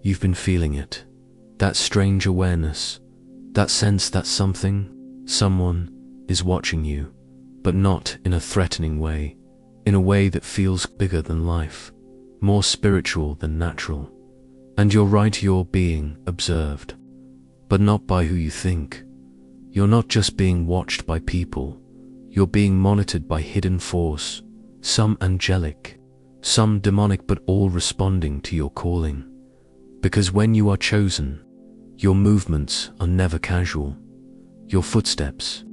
You've been feeling it. That strange awareness, that sense that someone is watching you, but not in a threatening way, in a way that feels bigger than life, more spiritual than natural. And you're right, you're being observed, but not by who you think. You're not just being watched by people, you're being monitored by hidden force, some angelic, some demonic, but all responding to your calling. Because when you are chosen, your movements are never casual. Your footsteps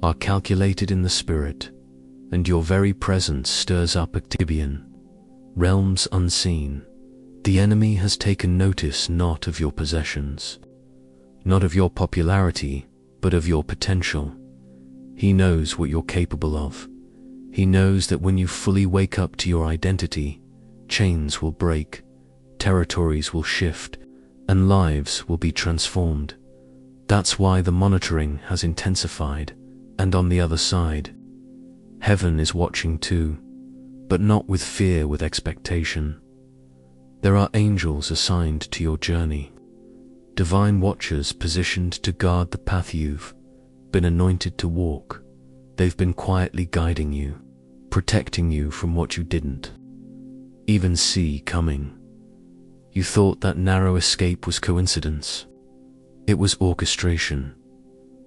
are calculated in the spirit, and your very presence stirs up activian, realms unseen. The enemy has taken notice not of your possessions, not of your popularity, but of your potential. He knows what you're capable of. He knows that when you fully wake up to your identity, chains will break, territories will shift, and lives will be transformed. That's why the monitoring has intensified, and on the other side, heaven is watching too, but not with fear, with expectation. There are angels assigned to your journey, divine watchers positioned to guard the path you've been anointed to walk. They've been quietly guiding you, protecting you from what you didn't even see coming. You thought that narrow escape was coincidence. It was orchestration.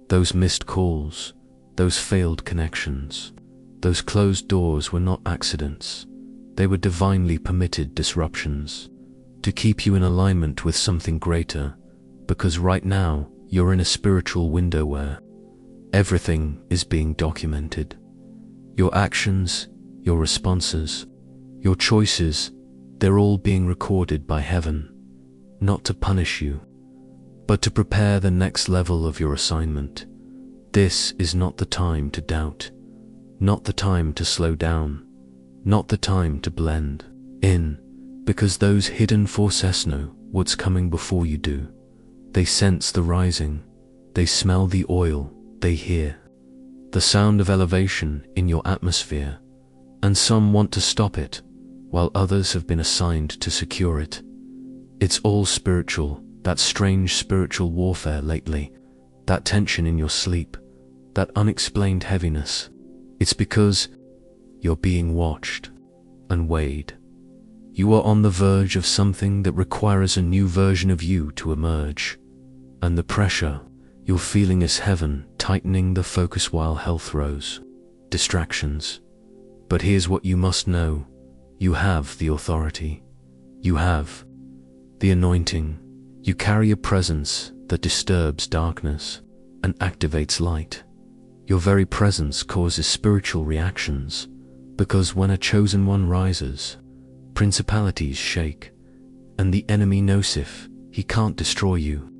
Those missed calls, those failed connections, those closed doors were not accidents. They were divinely permitted disruptions to keep you in alignment with something greater, because right now you're in a spiritual window where everything is being documented. Your actions, your responses, your choices, they're all being recorded by heaven, not to punish you, but to prepare the next level of your assignment. This is not the time to doubt, not the time to slow down, not the time to blend in, because those hidden forces know what's coming before you do. They sense the rising, they smell the oil, they hear the sound of elevation in your atmosphere, and some want to stop it, while others have been assigned to secure it. It's all spiritual, that strange spiritual warfare lately, that tension in your sleep, that unexplained heaviness. It's because you're being watched and weighed. You are on the verge of something that requires a new version of you to emerge, and the pressure you're feeling is heaven tightening the focus while health rose. Distractions. But here's what you must know. You have the authority. You have the anointing. You carry a presence that disturbs darkness and activates light. Your very presence causes spiritual reactions, because when a chosen one rises, principalities shake, and the enemy knows if he can't destroy you,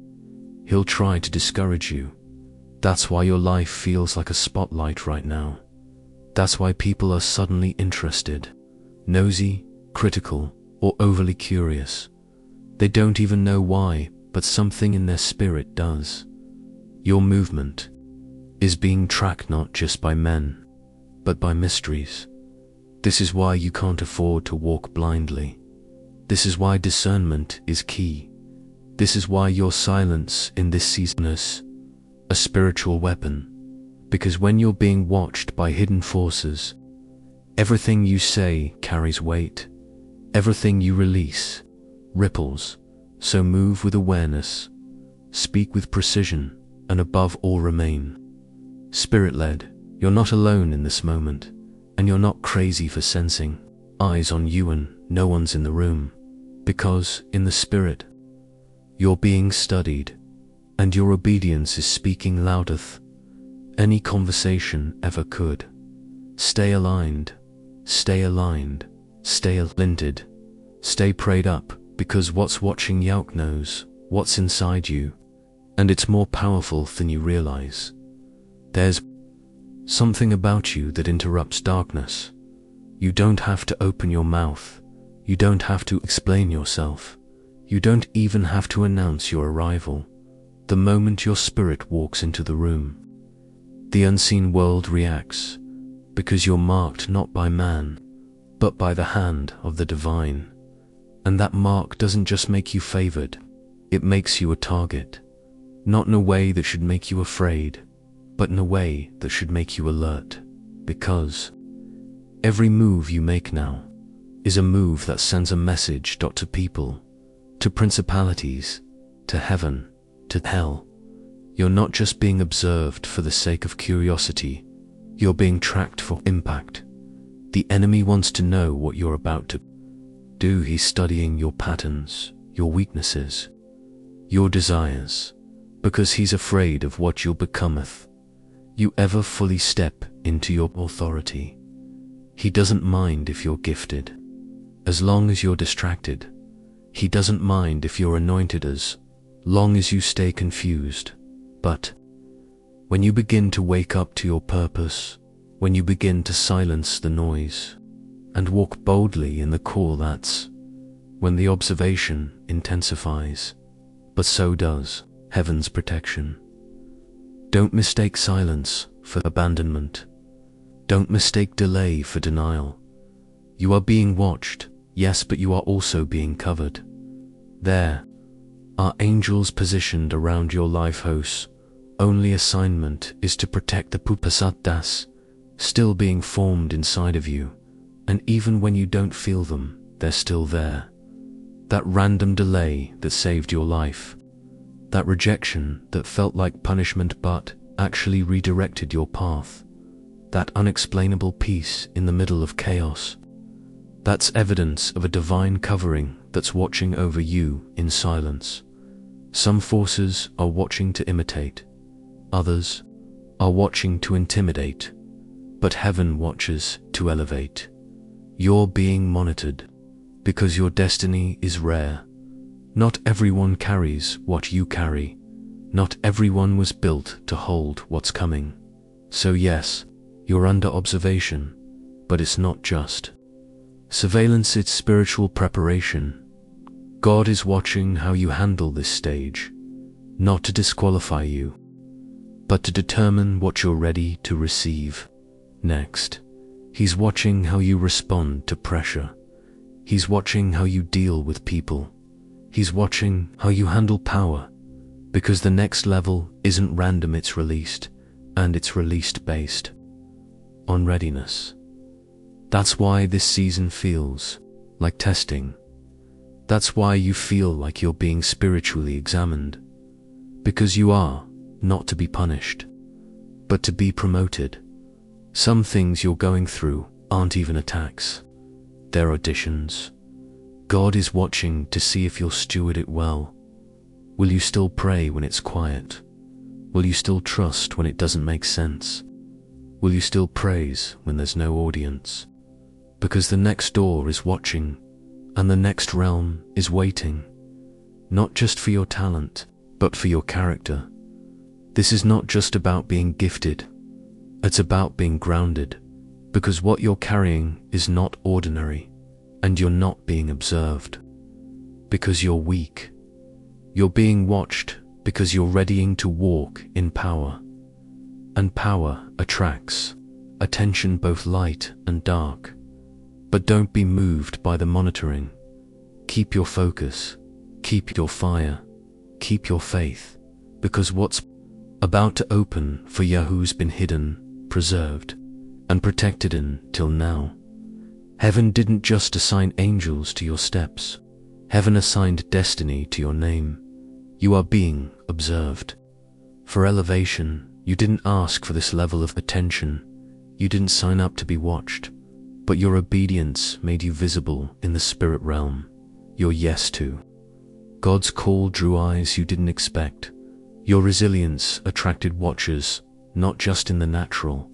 he'll try to discourage you. That's why your life feels like a spotlight right now. That's why people are suddenly interested, nosy, critical, or overly curious. They don't even know why, but something in their spirit does. Your movement is being tracked not just by men, but by mysteries. This is why you can't afford to walk blindly. This is why discernment is key. This is why your silence in this season is a spiritual weapon. Because when you're being watched by hidden forces, everything you say carries weight. Everything you release ripples. So move with awareness, speak with precision, and above all remain spirit-led. You're not alone in this moment, and you're not crazy for sensing eyes on you and no one's in the room, because in the spirit, you're being studied, and your obedience is speaking louder than any conversation ever could. Stay aligned, stay aligned, stay alinted, stay prayed up, because what's watching you knows what's inside you, and it's more powerful than you realize. There's something about you that interrupts darkness. You don't have to open your mouth. You don't have to explain yourself. You don't even have to announce your arrival. The moment your spirit walks into the room, the unseen world reacts, because you're marked not by man, but by the hand of the divine. And that mark doesn't just make you favored, it makes you a target. Not in a way that should make you afraid, but in a way that should make you alert. Because every move you make now is a move that sends a message to people, to principalities, to heaven, to hell. You're not just being observed for the sake of curiosity, you're being tracked for impact. The enemy wants to know what you're about to do. He's studying your patterns, your weaknesses, your desires, because he's afraid of what you'll become if you ever fully step into your authority. He doesn't mind if you're gifted, as long as you're distracted. He doesn't mind if you're anointed, as long as you stay confused. But when you begin to wake up to your purpose, when you begin to silence the noise and walk boldly in the call, that's when the observation intensifies, but so does heaven's protection. Don't mistake silence for abandonment. Don't mistake delay for denial. You are being watched, yes, but you are also being covered. There are angels positioned around your life hosts. Only assignment is to protect the pupasatas still being formed inside of you, and even when you don't feel them, they're still there. That random delay that saved your life, that rejection that felt like punishment but actually redirected your path, that unexplainable peace in the middle of chaos, that's evidence of a divine covering that's watching over you in silence. Some forces are watching to imitate, others are watching to intimidate, but heaven watches to elevate. You're being monitored because your destiny is rare. Not everyone carries what you carry. Not everyone was built to hold what's coming. So yes, you're under observation, but it's not just surveillance, it's spiritual preparation. God is watching how you handle this stage, not to disqualify you, but to determine what you're ready to receive next. He's watching how you respond to pressure. He's watching how you deal with people. He's watching how you handle power, because the next level isn't random, it's released, and it's released based on readiness. That's why this season feels like testing. That's why you feel like you're being spiritually examined, because you are not to be punished, but to be promoted. Some things you're going through aren't even attacks, they're auditions. God is watching to see if you'll steward it well. Will you still pray when it's quiet? Will you still trust when it doesn't make sense? Will you still praise when there's no audience? Because the next door is watching, and the next realm is waiting, not just for your talent, but for your character. This is not just about being gifted, it's about being grounded, because what you're carrying is not ordinary, and you're not being observed because you're weak. You're being watched because you're readying to walk in power, and power attracts attention, both light and dark. But don't be moved by the monitoring. Keep your focus, keep your fire, keep your faith, because what's about to open for Yahu's been hidden, preserved, and protected until now. Heaven didn't just assign angels to your steps. Heaven assigned destiny to your name. You are being observed. For elevation, you didn't ask for this level of attention. You didn't sign up to be watched. But your obedience made you visible in the spirit realm. Your yes to God's call drew eyes you didn't expect. Your resilience attracted watchers, not just in the natural,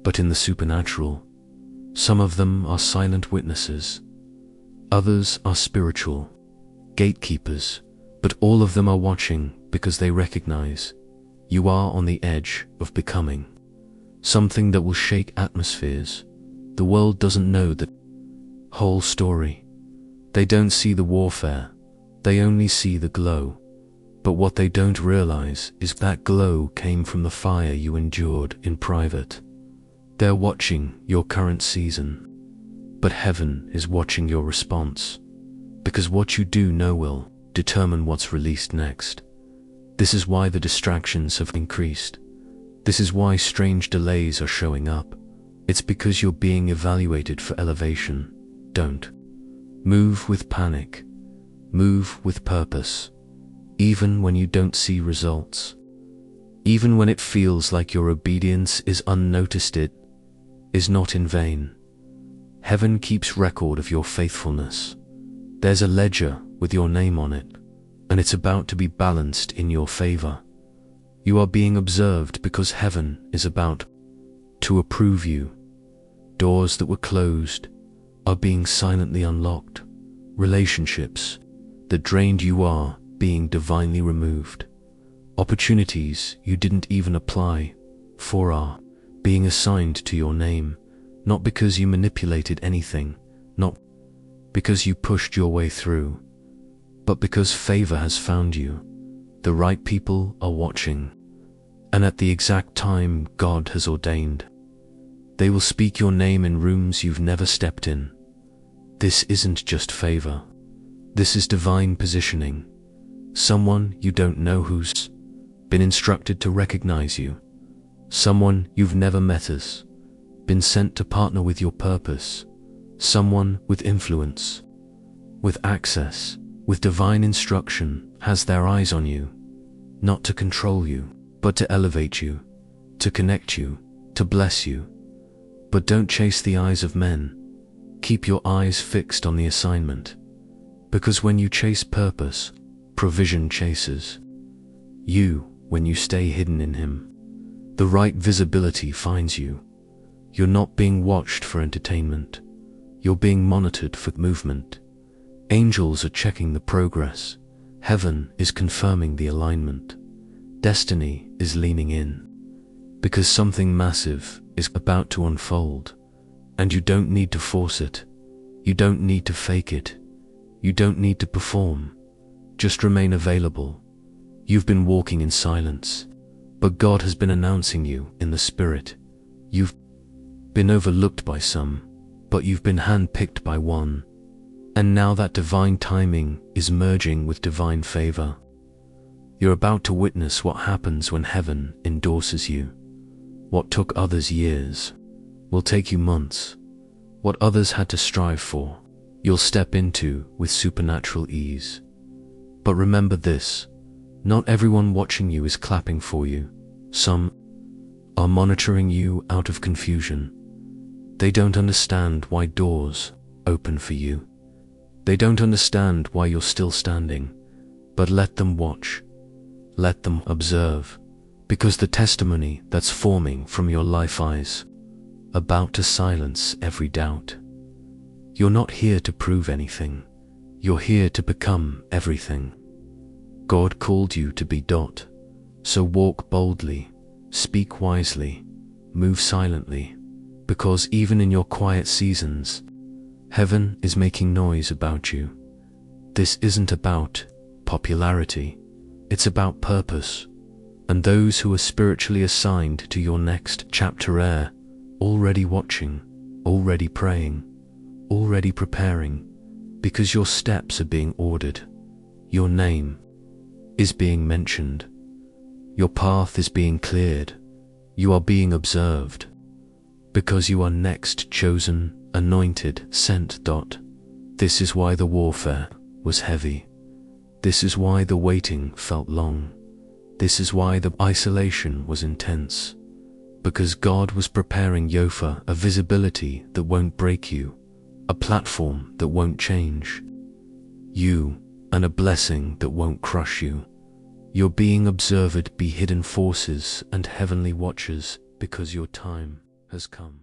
but in the supernatural. Some of them are silent witnesses. Others are spiritual gatekeepers, but all of them are watching because they recognize you are on the edge of becoming something that will shake atmospheres. The world doesn't know the whole story. They don't see the warfare, they only see the glow. But what they don't realize is that glow came from the fire you endured in private. They're watching your current season, but heaven is watching your response. because what you do know will determine what's released next. This is why the distractions have increased. This is why strange delays are showing up. It's because you're being evaluated for elevation. Don't move with panic. Move with purpose. Even when you don't see results. Even when it feels like your obedience is unnoticed, it is not in vain. Heaven keeps record of your faithfulness. There's a ledger with your name on it, and it's about to be balanced in your favor. You are being observed because heaven is about to approve you. Doors that were closed are being silently unlocked. Relationships that drained you are being divinely removed. Opportunities you didn't even apply for are being assigned to your name, not because you manipulated anything, not because you pushed your way through, but because favor has found you. The right people are watching, and at the exact time God has ordained, they will speak your name in rooms you've never stepped in. This isn't just favor. This is divine positioning. Someone you don't know who's been instructed to recognize you. Someone you've never met has been sent to partner with your purpose. Someone with influence, with access, with divine instruction has their eyes on you, not to control you, but to elevate you, to connect you, to bless you. But don't chase the eyes of men. Keep your eyes fixed on the assignment. Because when you chase purpose, provision chases you. When you stay hidden in Him, the right visibility finds you. You're not being watched for entertainment. You're being monitored for movement. Angels are checking the progress. Heaven is confirming the alignment. Destiny is leaning in. Because something massive is about to unfold. And you don't need to force it. You don't need to fake it. You don't need to perform. Just remain available. You've been walking in silence, but God has been announcing you in the Spirit. You've been overlooked by some, but you've been handpicked by one. And now that divine timing is merging with divine favor. You're about to witness what happens when heaven endorses you. What took others years will take you months. What others had to strive for, you'll step into with supernatural ease. But remember this. Not everyone watching you is clapping for you. Some are monitoring you out of confusion. They don't understand why doors open for you. They don't understand why you're still standing. But let them watch. Let them observe. Because the testimony that's forming from your life eyes about to silence every doubt. You're not here to prove anything. You're here to become everything. God called you to be . So walk boldly, speak wisely, move silently, because even in your quiet seasons, heaven is making noise about you. This isn't about popularity, it's about purpose, and those who are spiritually assigned to your next chapter already watching, already praying, already preparing, because your steps are being ordered, your name is being mentioned, your path is being cleared, you are being observed, because you are next chosen, anointed, sent. This is why the warfare was heavy. This is why the waiting felt long. This is why the isolation was intense. Because God was preparing you for a visibility that won't break you, a platform that won't change you, and a blessing that won't crush you. You're being observed by hidden forces and heavenly watchers because your time has come.